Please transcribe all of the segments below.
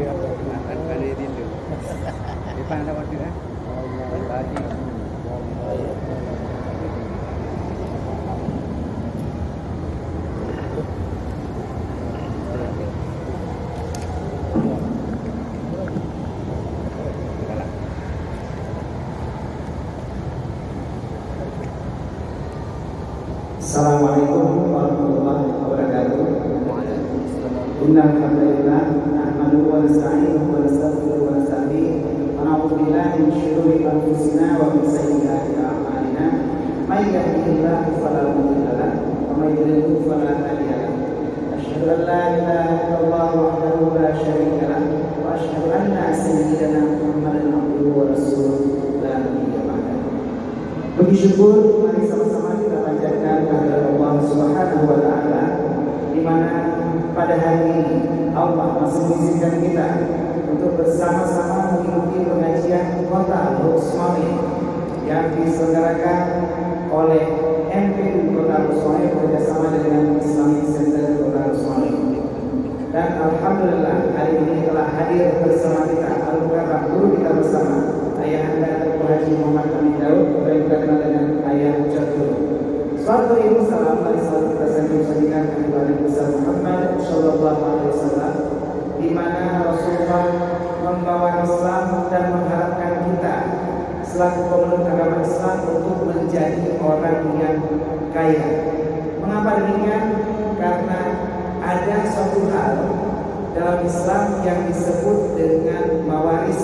akan pada itu. Di mana waktu kan? Tadi. Assalamualaikum warahmatullahi wabarakatuh. Innal hamdalillah nahmaduhu wa nasta'inuhu wa nastaghfiruhu wa nasta'in wa na'udzu billahi min shururi anfusina wa min sayyiati a'malina. May yahdihillahu fala mudilla lahu wa may yudlil fala hadiya lahu. Asyhadu an la ilaha illallah wahdahu la syarika lahu wa asyhadu anna sayyidana Muhammadan abduhu wa rasuluhu la nabiyya ba'dahu. Puji syukur mari sama-sama kita panjatkan kepada Allah Subhanahu wa taala, di mana pada hari ini Allah masih mengizinkan kita untuk bersama-sama mengikuti pengajian Kota Rusmali yang diselenggarakan oleh MPU Kota Rusmali bekerjasama dengan Islamic Center Kota Rusmali. Dan alhamdulillah hari ini telah hadir bersama kita Al-Mukarram guru kita bersama Ayahanda Dr. Haji Muhammad Amin Daud, yang kita kenal dengan Ayah Catur. Suatu ibu salam mari selalu kita sanjung-sanjungkan kepada Nabi besar Muhammad Sallallahu Alaihi Wasallam, di mana Rasulullah membawa Islam dan mengharapkan kita selaku pemeluk agama Islam untuk menjadi orang yang kaya. Mengapa demikian? Karena ada suatu hal dalam Islam yang disebut dengan mawaris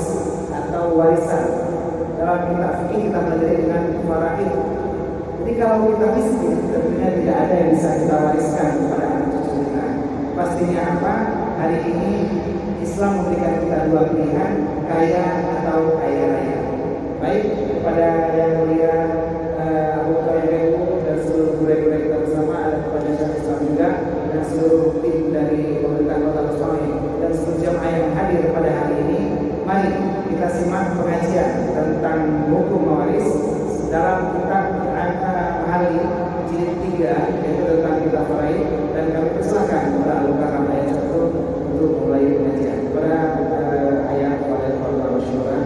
atau warisan. Dalam kitab fikih kita belajar dengan faraid. Jadi kalau kita miskin, tentunya tidak ada yang bisa kita wariskan kepada anak cucu kita. Pastinya apa? Hari ini Islam memberikan kita dua pilihan, kaya atau kaya raya. Baik kepada yang mulia Abu Bakar dan seluruh guru-guru kita bersama, ada kepada Syekh Islam juga dan seluruh tim dari pemerintah Kota Rusmali dan seluruh jamaah yang hadir pada hari ini. Mari kita simak pengajian tentang hukum mawaris dalam kitab Al-Mahali jilid 3, yaitu tentang kitab faraid, dan kami persilakan kepada Al-Mukarram Ayah Catur untuk mulai pengajian. Kepada Ayah Fadil Fadil Masyurah.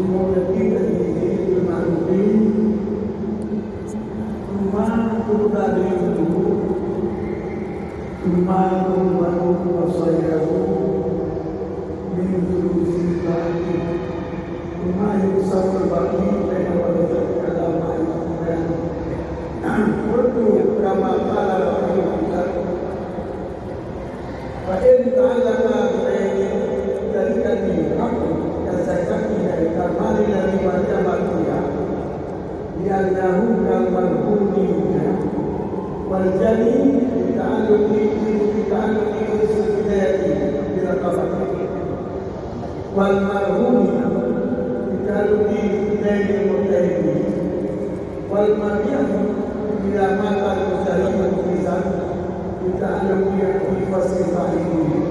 dimulai dari Marubi rumah dari itu rumah baru saya mengikuti lagi rumah yang besar berbagi dengan pada agama dan waktu agama Allah Fa'in ta'alaka dari kami aku kasih dari kamari dari wajah manusia li'annahu kalmarhuni waljani ta'aluki sebenarnya bila kafir walmarhuni ta'aluki dari mutahidi walmariyah bila mata mutahidi tulisan ta'aluki di fasilitas ini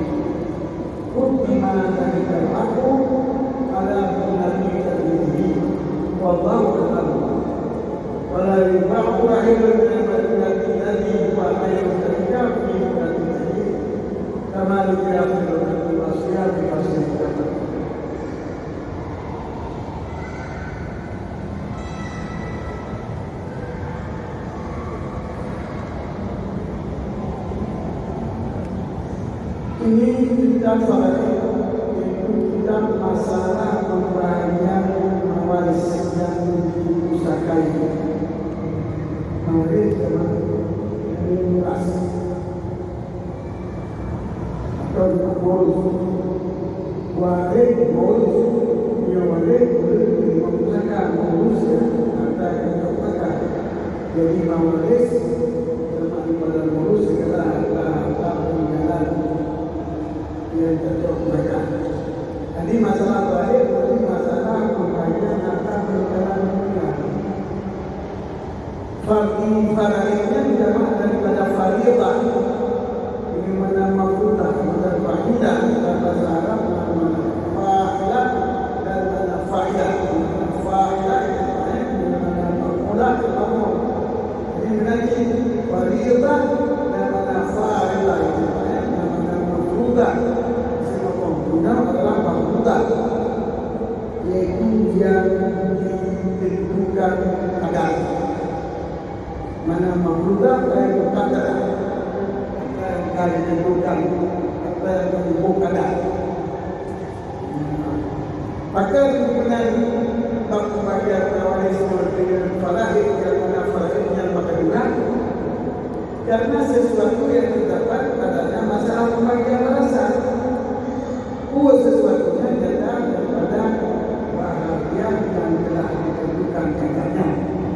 Kutimana dari aku ada nabi terjadi wallahu a'lam wala yu'minu rahimul alladhi huwa khairun fi kulli kama yu'minu al-wasiyat bi fasilitas ini kita itu kita masalah pembagian mewaris yang diusahakan mewaris dengan mewaris atau mewaris waris yang waris mengusahakan mewaris antara yang mereka jadi mewaris sama pada mewaris segala peninggalan yang cocok mereka. Jadi masalah baik, jadi masalah pembagian antara peninggalan dunia. Fardiyahnya jamaah daripada fardiyah. Ini mana mafrudah, mana fahidah dan bahasa Arab mana fahilah dan mana fahidah. Fahilah itu mana mafulah atau jadi nanti fardiyah dan mana fahilah itu mana mafrudah. Benar adalah mahmudah, yaitu yang ditentukan kadar. Mana mahmudah yang kadar, apa yang ditentukan, apa yang ditentukan kadar. Maka kemudian bab pembagian waris seperti farahid yang mana farahidnya maka juga karena sesuatu yang terdapat padanya masalah pembagian warisan. Sesuatunya datang daripada bahagian yang telah ditentukan kadarnya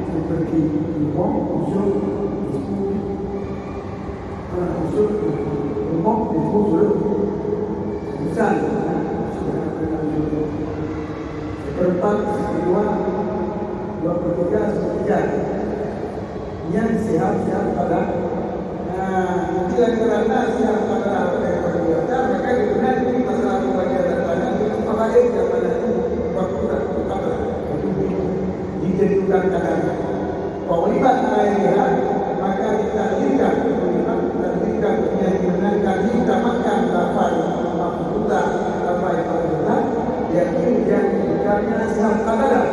seperti umum, usul, usul, seperempat, kedua, 2/3, 1/3 yang siap pada itulah kerana siap pada apa yang berkata maka kemudian ini masalah pembagian daripada itu fahaid yang mana itu berkurang ditentukan kadarnya paulibat lainnya maka ditakdirkan yang dimenangkan diutamakan lafaz mafrudah lafaz mafrudah yaitu yang bukannya siap kadar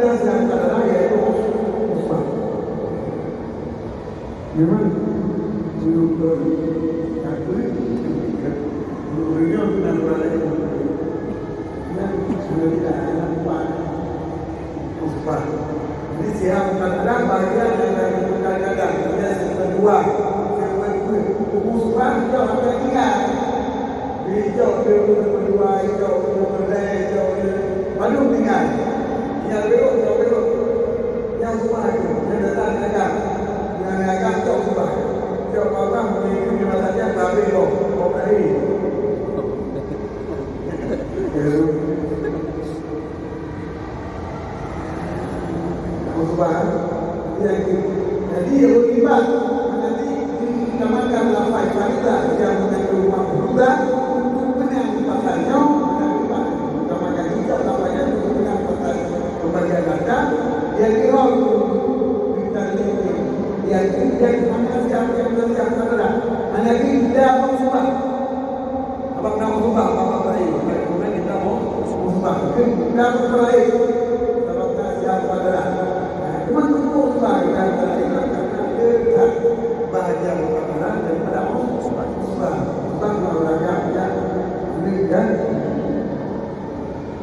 dan siap kadar yaitu musbah memang belum berkata beliau benar berada dan sudah tidak ada musbah. Jadi siap kadar bagian yang ditentukan kadar dia kedua musbah jauh akan tinggal hijau kedua hijau kedua hijau baru tinggal yang belok yang musbah itu yang datang kadar yang agak jauh musbah jauh orang mengikuti masalahnya babi loh tadi musbah jadi yang berlibat nanti dinamakan lafaz faidah yang mengandung mafrudah untuk benang pasalnya dinamakan juga lafaz yang untuk benang pasal pembagian data yang kira yang mana siapa yang bersiap mana kita musbah abang nama musbah apa baik kemudian kita mau musbah Kamu terakhir kalau tak siapa adalah cuma tunggu sebagai terakhir karena dia bahagia berkataran daripada Allah sebab melakukannya ini dan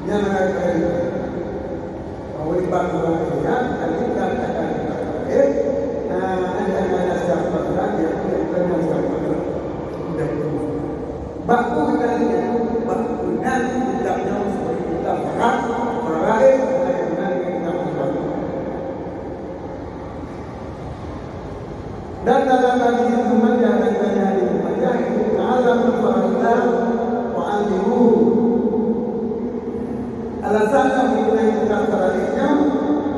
yang akan awal bangsa yang kali akan ada siapa lagi yang pernah siapa dan baku dari baku dan tidaknya seperti kita faham terakhir dengan kita faham dan dalam hadis Muhammad yang ada di Bukhari itu alam farida wa alimu alasannya mengenai tentang faridnya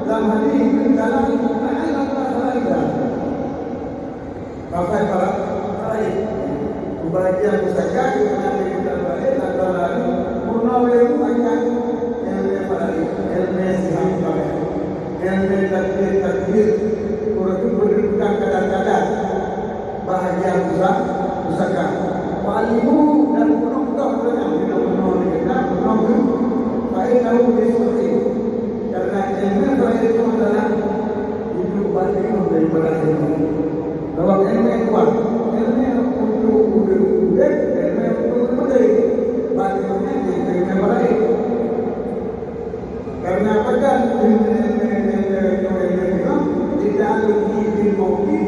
dalam hadis dalam alam farida apa farid kebahagiaan pusaka mengenai tentang farid atau lalu munawir akan ilmu farid ilmu sihab farid ilmu takbir berdudukan kadang-kadang bahagia pusaka walimu dan penonton dengan penonton kita penonton baik tahu seperti karena ilmu farid itu adalah hidup batin daripada ilmu kalau ilmu yang kuat ilmu untuk udah ilmu untuk mudah batinnya ilmu farid karena apa kan ilmu tidak lebih mungkin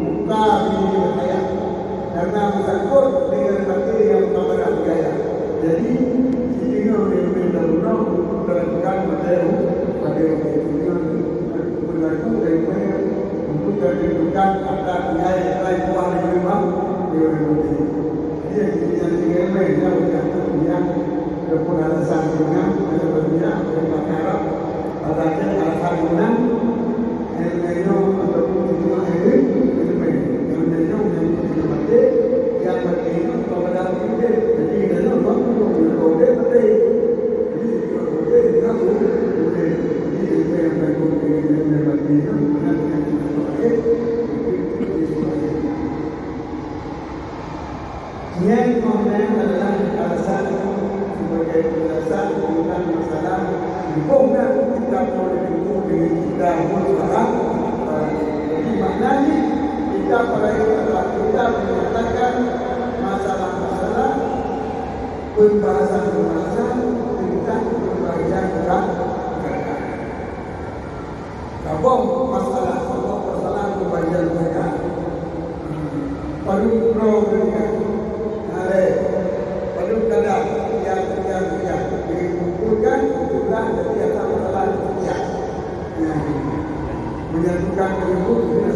buka diri berhayat karena bersangkut dengan materi yang berbeda gaya. Jadi sehingga benar-benar untuk melakukan materi itu berlaku dengan untuk menentukan antara nilai yang lain buah di rumah dia yang digemar yang walaupun alasan dengan sebenarnya perkara alasan dengan ilmu ataupun tujuan ilmu yang mati yang berkaitan kepada diri. Jadi dalam waktu kode mati. Jadi kode tidak boleh. Jadi ilmu yang berkaitan dengan mati itu benar yang dipakai. Yang kemudian adalah alasan sebagai alasan tentang masalah bukan kita boleh dengan kita berfaham. Jadi maknanya kita kita menyatakan masalah-masalah pembahasan tentang pembahasan kita. Kalau masalah pembahasan kita perlu program ada perlu kadang yang dikumpulkan itulah setiap masalah setiap menyatukan penyebut dengan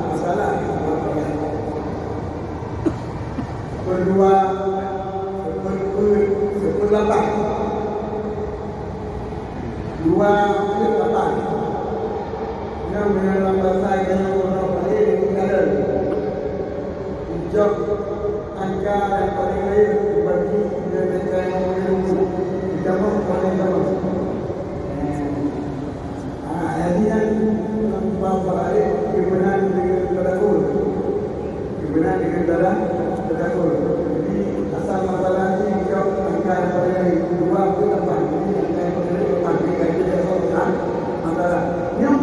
masalah berdua sepelapan dua sepelapan yang mengenal bahasa yang orang lain dengan hijab angka dan paling lain dibagi dengan cara yang dijamah paling jauh. Jadi yang membawa kebenaran dengan tadabur, kebenaran dengan dalam tadabur. Jadi asal masalah ini jauh angka paling lain dua ke depan. Ini angka paling lain depan tiga tidak soal masalah. Yang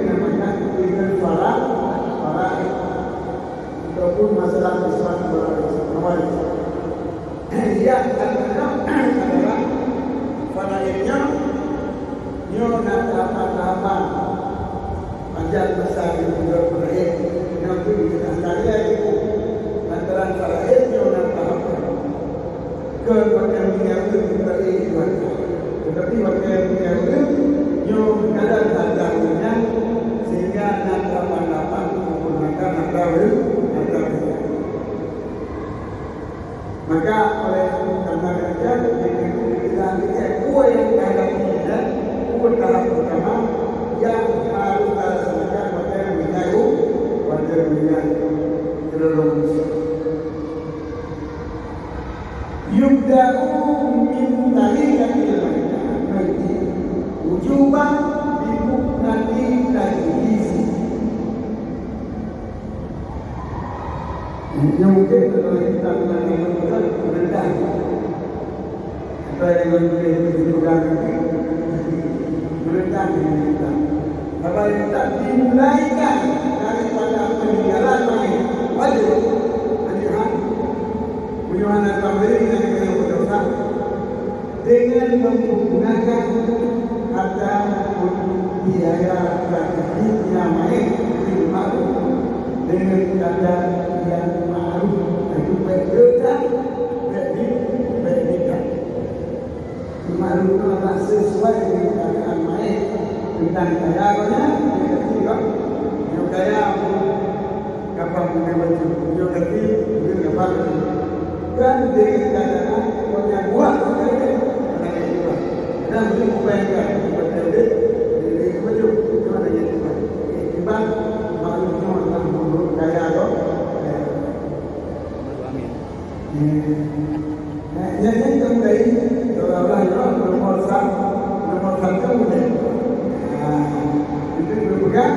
dinamakan dengan farad ataupun masalah Islam awal. Yang adalah faraidnya nyonan tahapan-tahapan panjang besar yang sudah berakhir yang itu dijelaskan itu antara faraid nyonan tahapan kemudian yang itu berakhir tetapi wakil yang itu nyonan kadang-kadangnya sehingga tahapan-tahapan menggunakan antara maka oleh karena itu kita kuat yang ada punya tahap pertama yang harus dilaksanakan pada wilayah terus yubda'u min tariqatil maiti wujuban bi muknati tajhiz yang mungkin kalau kita melakukan rendah supaya dengan kehidupan ini merendah dengan kita. Apa yang kita dimulaikan daripada peninggalan main wajib penyuhan atau beri yang berdosa dengan menggunakan kata biaya praktiknya main malu dengan kata yang malu itu berbeda malu itu sesuai dengan keadaan main tentang kayanya yang kaya kapal punya baju yang kerti punya kapal kan dengan keadaan punya buah dan boleh membayangkan betul dari baju itu ada yang tiba malu orang buruk kaya loh yang kembali orang nomor satu kemudian itu berpegang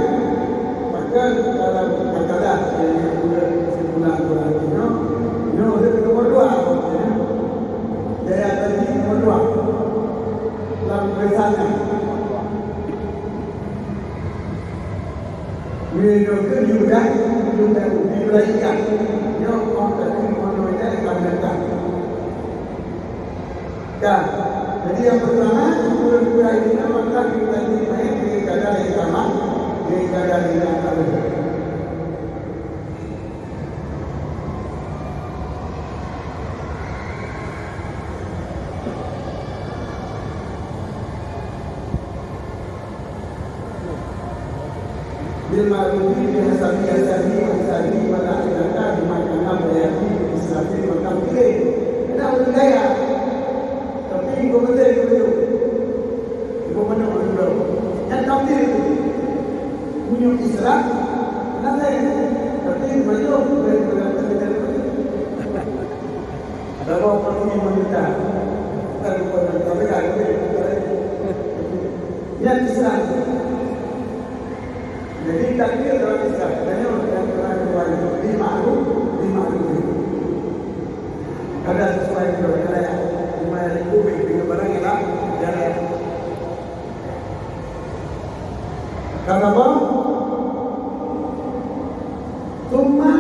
maka dalam kata-kata yang sebulan ini nomor dua daya tadi nomor dua dalam tulisannya Windows juga diulaikan yang tadi mononya dikatakan. Dan jadi yang pertama pura-pura ini maka kita dimain di keadaan yang sama di keadaan yang berbeda. Bilmarufi bihasabi wala ilaka bimakana bayati islami makam kiri. Kenapa budaya? Tapi kau betul. Kau mana orang baru? Yang kafir itu punya Islam, nanti tapi betul betul. Kalau pergi meminta, kalau tapi kalau yang Islam. Jadi takdir dalam Islam, banyak yang telah diwajib dimaklum. Kada sesuai dengan wilayah itu dengan barang yang jalan. Kata apa? Cuma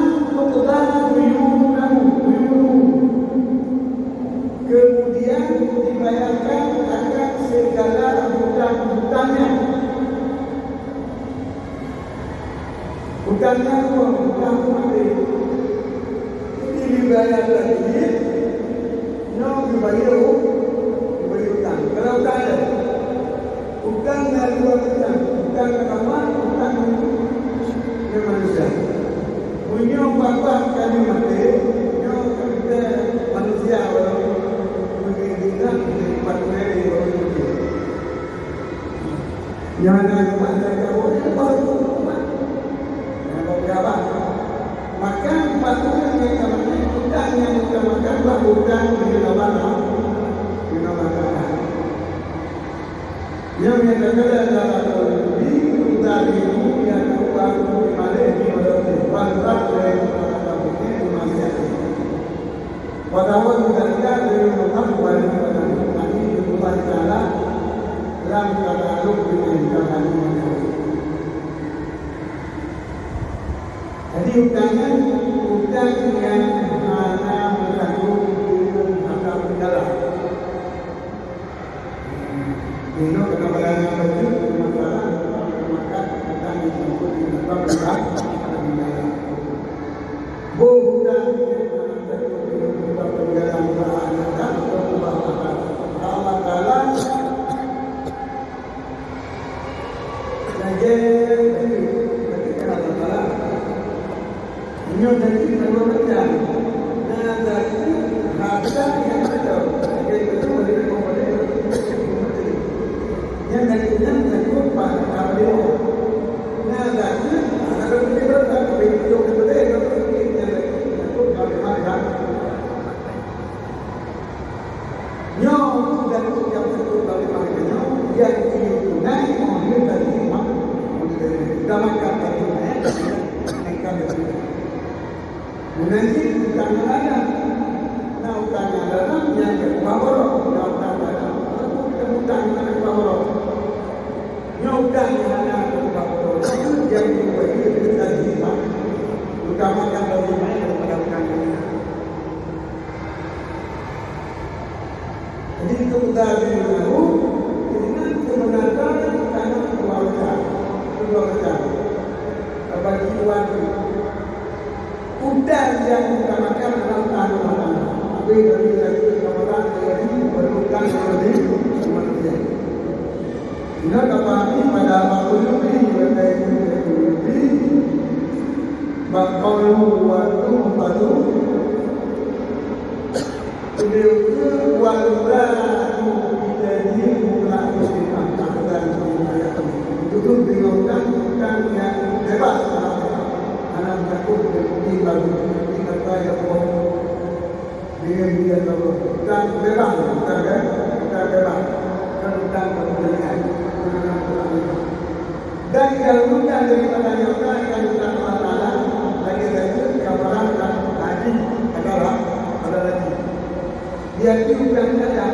kemudian dibayarkan akan segala hutang-hutangnya. Hutangnya hutang mati. Ini dibayar lagi. Dibayar hutang. Kalau hutang ada, hutang dari dua hutang. Hutang pertama, hutang dengan manusia. Punya bapa kami mati, kita manusia walaupun menginginkan tempat dari orang itu. Yang ada pada kau itu baru berapa? Maka patutnya kita makan hutang yang kita makan baru hutang yang menyatakan dalam di dari itu yang baru dimana di mana dari pada waktu ketika dari rumah kembali pada kami di rumah Taala dalam katalog dengan kami. Jadi hutang yang mana berlaku dengan negara. Ini kenabalan yang baju masalah makan hutang yang disebut dengan negara. Hutang Allah Taala Inyo dari keluarga, dan harta yang ada, itu boleh komponen. Yang dari takut pada kabel. Nah, dari ada beberapa tapi itu berbeda. Takut kabel mana? Nyo dan yang takut kabel mana? Yang itu naik mobil dari rumah, dalam kata ini, nanti hutang ada, nah hutang ada yang berbawah, hutang Jadi itu kita tahu dengan kebenaran karena kedua macam bagi waktu udang yang utamakan dalam tanah. Tapi dari kebenaran jadi perlukan lebih manusia. Jika kami pada waktu ini berkait lebih bakal waktu baru beliau wala kita ini bukan muslim dan itu bingung kan yang bebas anak takut di baru di kata yang dia dan bebas kita bebas tentang kemudian dan didahulukan daripada yang kita Allah bagi dari gambaran dan haji adalah lagi dia bukan ada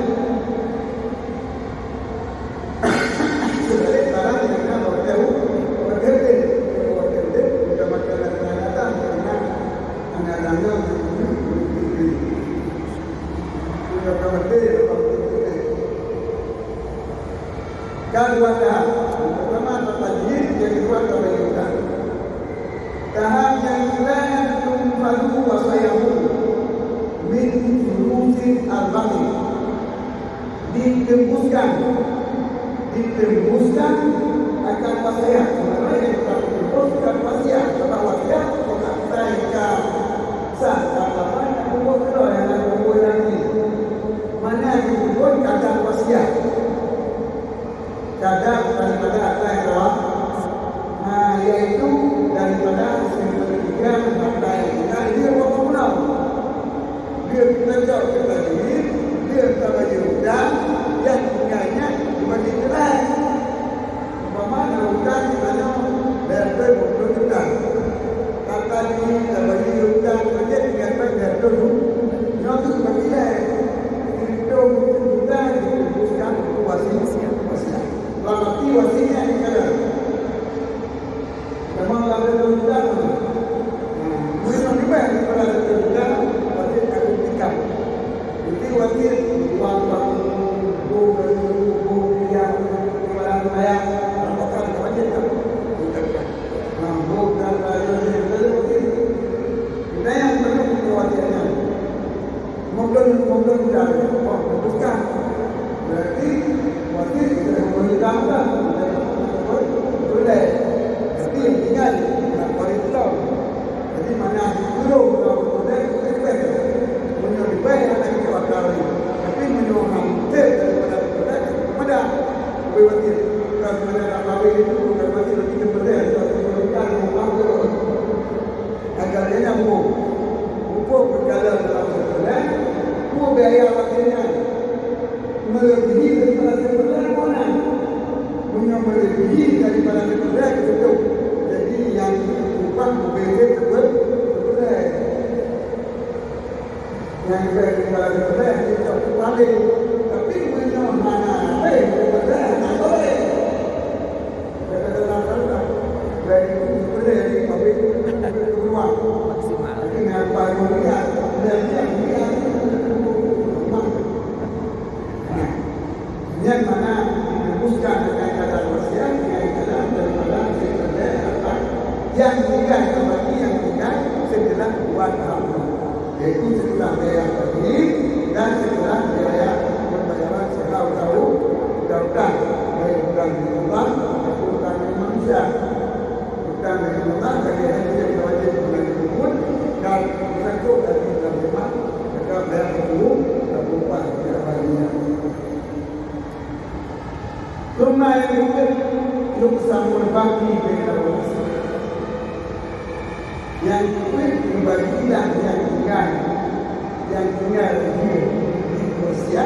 sebagai barang yang kalau tahu berbeda sudah makan dan anak-anaknya sudah berbeda kalau ada pertama terjadi yang kedua terbayangkan tahap yang lain tumfalu wasayamu min jurusin al-batin ditembuskan akan wasiat sebenarnya yang kita tembuskan wasiat sebab wasiat bukan mereka sah apa yang kumpul yang kumpul lagi mana yang kumpul kadang wasiat kadang daripada apa yang jawab yaitu daripada ketiga harta yang kita dia berguna dia bekerja kita ini dia bagi hutang yang punyanya dibagi cerai umpama hutang di mana berapa bodoh hutang kata ini bagi hutang kerja dengan berapa yang itu bagi cerai itu hutang dibuskan wasiat lamati wasiatnya yang ada memang ada hutang mungkin dibayar kepada hutang wasiat akan dikam jadi wasiat uang yang kepada saya apakah wajib tak bukan kita yang perlu wasiatnya mungkin bukan berarti wasiat kita memberitahukan boleh tapi yang tinggal nak beritahu jadi mana dulu kalau boleh punya dibayar anak kita wakil tapi menyuruh daripada kepada wasiat kalau mana nak itu bukan wasiat kita boleh bukan membangun agar dia mampu berjalan dalam sebulan biaya wasiatnya melebihi daripada sebulan mana punya melebihi daripada sebulan itu jadi yang bukan berbeza sebulan yang daripada sebulan itu paling tapi punya mana sebulan tak boleh kata-kata dari sebulan ini tapi keluar maksimal dengan barunya dan yang yang mana ditembuskan dengan kata wasiat yang dalam daripada sebenarnya apa yang tiga bagi yang tiga setelah buat tahun yaitu setelah biaya bagi dan setelah biaya pembayaran tahu hutang baik hutang di Allah ataupun hutang di manusia hutang di Allah bagi yang wajib menanggung dan satu dari terjemah maka bayar dulu dan lupa dia baginya. Cuma yang yuksa berbagi dengan manusia. Yang membagilah yang tinggal di manusia.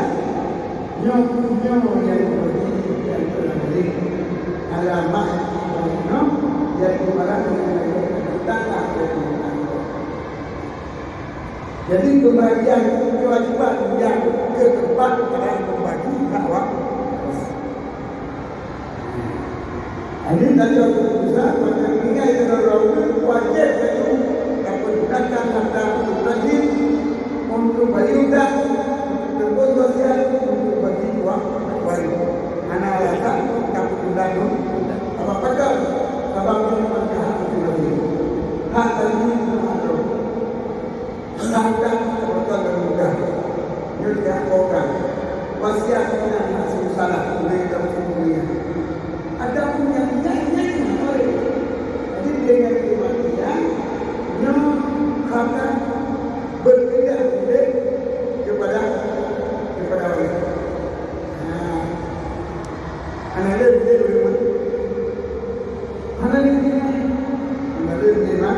Yang berbagi yang terbagi alamat mana yang kemarin dengan tanah. Jadi kebahagiaan kewajiban yang keempat adalah membagi hak. Ini tadi waktu besar macam ini yang orang wajib itu dapat gunakan harta untuk lagi untuk bayi hutang, untuk tembus sosial, untuk wasiat yang masih salah oleh dalam semuanya. Ada pun yang nyanyi oleh jadi dengan kematian yang kata berbeda kepada orang. Anak lebih berumur. Anak lebih lima.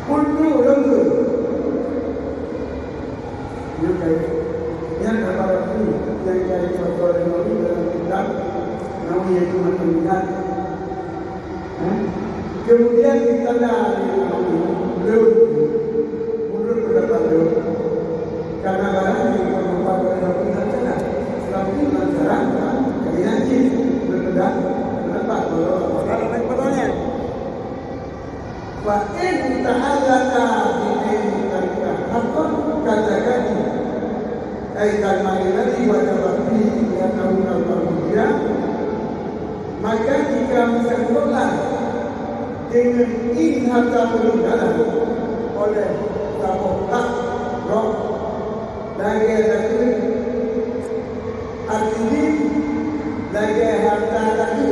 Untuk lembu, yang dapat ini yang dari contoh Nabi dalam kitab Nabi itu menunjukkan. Kemudian kita lihat menurut pendapat beliau, karena barang yang bermanfaat pada Nabi saja, selalu lantaran kemudian berpendapat bahwa orang bertanya. Fa'in ta'allaka bi'ilmika haqqan katakan aikan ma'ilati wa tabaqi ya ta'una al-bahudiyya, maka jika bersangkutan dengan ini harta peninggalan oleh tamu'ah roh lagi lagi artinya lagi harta lagi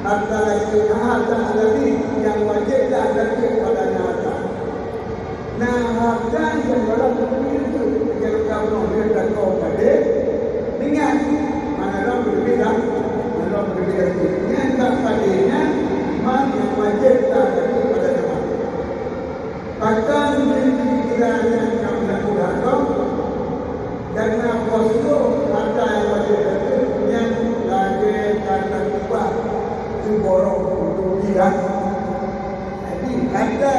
harta lagi yang wajiblah lagi padanya harta. Nah harta yang dalam itu yang kamu hendak kau pada dengan mana orang berbeza yang tak padanya mana yang wajiblah lagi padanya. Bahkan pikirannya kamu nak kurang karena postur harta yang wajib lagi yang lagi karena kubah borong untuk dia. Jadi ada